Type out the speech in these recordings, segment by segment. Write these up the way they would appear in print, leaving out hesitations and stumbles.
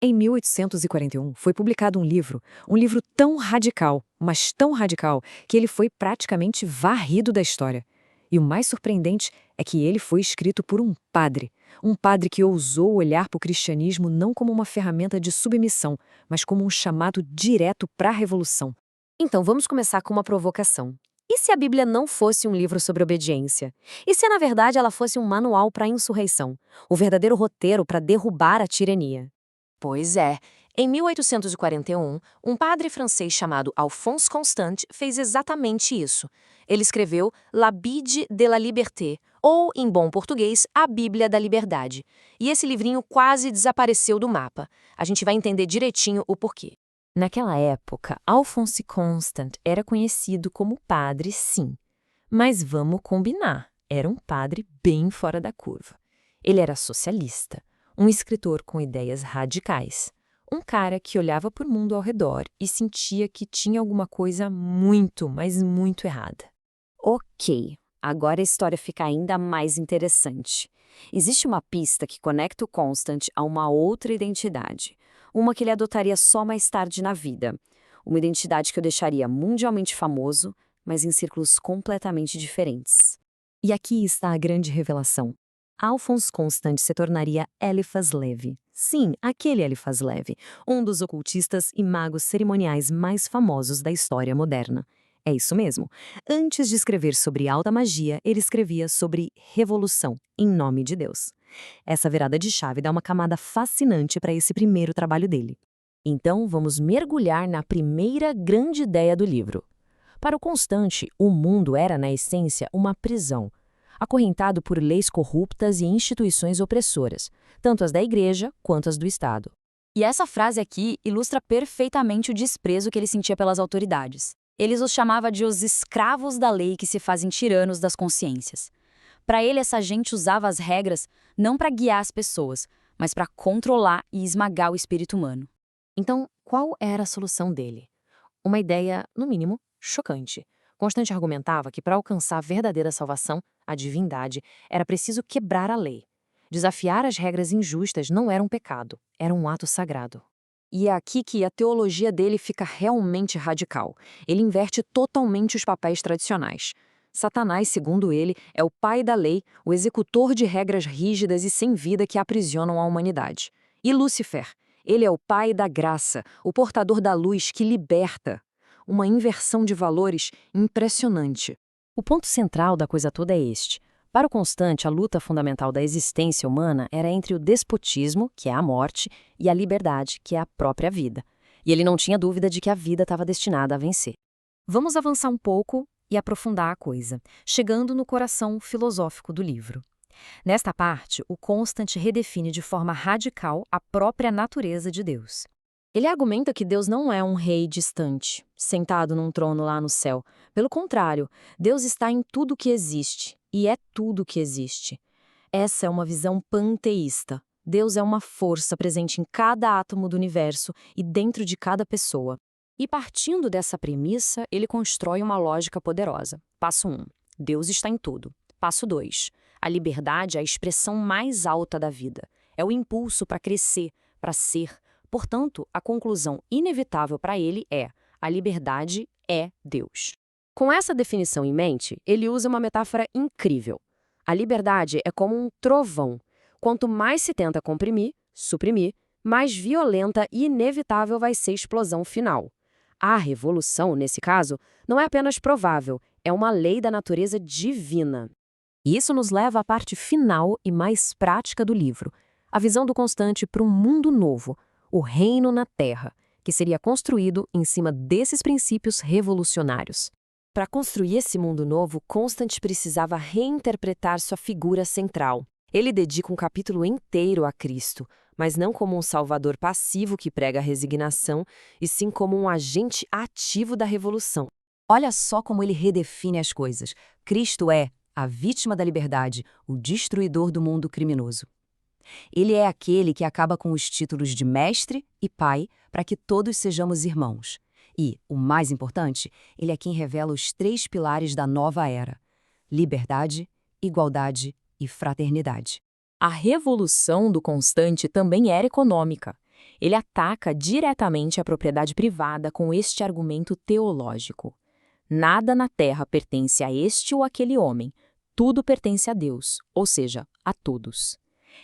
Em 1841, foi publicado um livro tão radical, mas tão radical, que ele foi praticamente varrido da história. E o mais surpreendente é que ele foi escrito por um padre que ousou olhar para o cristianismo não como uma ferramenta de submissão, mas como um chamado direto para a revolução. Então vamos começar com uma provocação. E se a Bíblia não fosse um livro sobre obediência? E se, na verdade, ela fosse um manual para a insurreição? O verdadeiro roteiro para derrubar a tirania? Pois é. Em 1841, um padre francês chamado Alphonse Constant fez exatamente isso. Ele escreveu La Bible de la Liberté, ou, em bom português, a Bíblia da Liberdade. E esse livrinho quase desapareceu do mapa. A gente vai entender direitinho o porquê. Naquela época, Alphonse Constant era conhecido como padre, sim. Mas vamos combinar, era um padre bem fora da curva. Ele era socialista, um escritor com ideias radicais, um cara que olhava para o mundo ao redor e sentia que tinha alguma coisa muito, mas muito errada. Ok, agora a história fica ainda mais interessante. Existe uma pista que conecta o Constant a uma outra identidade, uma que ele adotaria só mais tarde na vida. Uma identidade que o deixaria mundialmente famoso, mas em círculos completamente diferentes. E aqui está a grande revelação. Alphonse Constant se tornaria Eliphas Levi. Sim, aquele Eliphas Levi, um dos ocultistas e magos cerimoniais mais famosos da história moderna. É isso mesmo. Antes de escrever sobre alta magia, ele escrevia sobre revolução, em nome de Deus. Essa virada de chave dá uma camada fascinante para esse primeiro trabalho dele. Então, vamos mergulhar na primeira grande ideia do livro. Para o Constante, o mundo era, na essência, uma prisão, acorrentado por leis corruptas e instituições opressoras, tanto as da Igreja quanto as do Estado. E essa frase aqui ilustra perfeitamente o desprezo que ele sentia pelas autoridades. Ele os chamava de os escravos da lei que se fazem tiranos das consciências. Para ele, essa gente usava as regras não para guiar as pessoas, mas para controlar e esmagar o espírito humano. Então, qual era a solução dele? Uma ideia, no mínimo, chocante. Constante argumentava que para alcançar a verdadeira salvação, a divindade, era preciso quebrar a lei. Desafiar as regras injustas não era um pecado, era um ato sagrado. E é aqui que a teologia dele fica realmente radical. Ele inverte totalmente os papéis tradicionais. Satanás, segundo ele, é o pai da lei, o executor de regras rígidas e sem vida que aprisionam a humanidade. E Lúcifer, ele é o pai da graça, o portador da luz que liberta. Uma inversão de valores impressionante. O ponto central da coisa toda é este. Para o Constante, a luta fundamental da existência humana era entre o despotismo, que é a morte, e a liberdade, que é a própria vida. E ele não tinha dúvida de que a vida estava destinada a vencer. Vamos avançar um pouco e aprofundar a coisa, chegando no coração filosófico do livro. Nesta parte, o Constant redefine de forma radical a própria natureza de Deus. Ele argumenta que Deus não é um rei distante, sentado num trono lá no céu. Pelo contrário, Deus está em tudo que existe, e é tudo que existe. Essa é uma visão panteísta. Deus é uma força presente em cada átomo do universo e dentro de cada pessoa. E partindo dessa premissa, ele constrói uma lógica poderosa. Passo 1. Deus está em tudo. Passo 2. A liberdade é a expressão mais alta da vida. É o impulso para crescer, para ser. Portanto, a conclusão inevitável para ele é: a liberdade é Deus. Com essa definição em mente, ele usa uma metáfora incrível. A liberdade é como um trovão. Quanto mais se tenta comprimir, suprimir, mais violenta e inevitável vai ser a explosão final. A revolução, nesse caso, não é apenas provável, é uma lei da natureza divina. E isso nos leva à parte final e mais prática do livro, a visão do Constante para um mundo novo, o reino na Terra, que seria construído em cima desses princípios revolucionários. Para construir esse mundo novo, Constant precisava reinterpretar sua figura central. Ele dedica um capítulo inteiro a Cristo, mas não como um salvador passivo que prega a resignação, e sim como um agente ativo da revolução. Olha só como ele redefine as coisas. Cristo é a vítima da liberdade, o destruidor do mundo criminoso. Ele é aquele que acaba com os títulos de mestre e pai para que todos sejamos irmãos. E, o mais importante, ele é quem revela os 3 pilares da nova era: liberdade, igualdade e fraternidade. A revolução do Constante também era econômica. Ele ataca diretamente a propriedade privada com este argumento teológico. Nada na terra pertence a este ou aquele homem, tudo pertence a Deus, ou seja, a todos.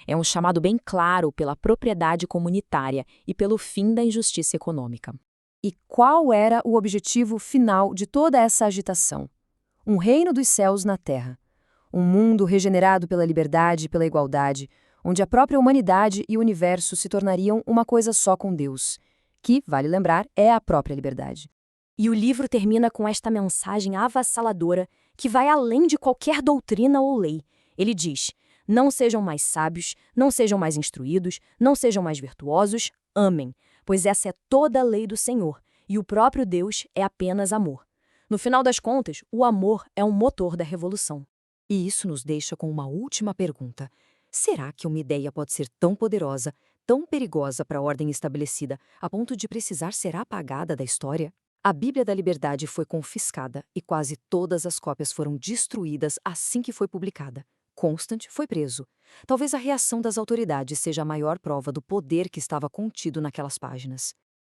É um chamado bem claro pela propriedade comunitária e pelo fim da injustiça econômica. E qual era o objetivo final de toda essa agitação? Um reino dos céus na terra. Um mundo regenerado pela liberdade e pela igualdade, onde a própria humanidade e o universo se tornariam uma coisa só com Deus, que, vale lembrar, é a própria liberdade. E o livro termina com esta mensagem avassaladora que vai além de qualquer doutrina ou lei. Ele diz: não sejam mais sábios, não sejam mais instruídos, não sejam mais virtuosos, amem, pois essa é toda a lei do Senhor, e o próprio Deus é apenas amor. No final das contas, o amor é o motor da revolução. E isso nos deixa com uma última pergunta. Será que uma ideia pode ser tão poderosa, tão perigosa para a ordem estabelecida, a ponto de precisar ser apagada da história? A Bíblia da Liberdade foi confiscada e quase todas as cópias foram destruídas assim que foi publicada. Constant foi preso. Talvez a reação das autoridades seja a maior prova do poder que estava contido naquelas páginas.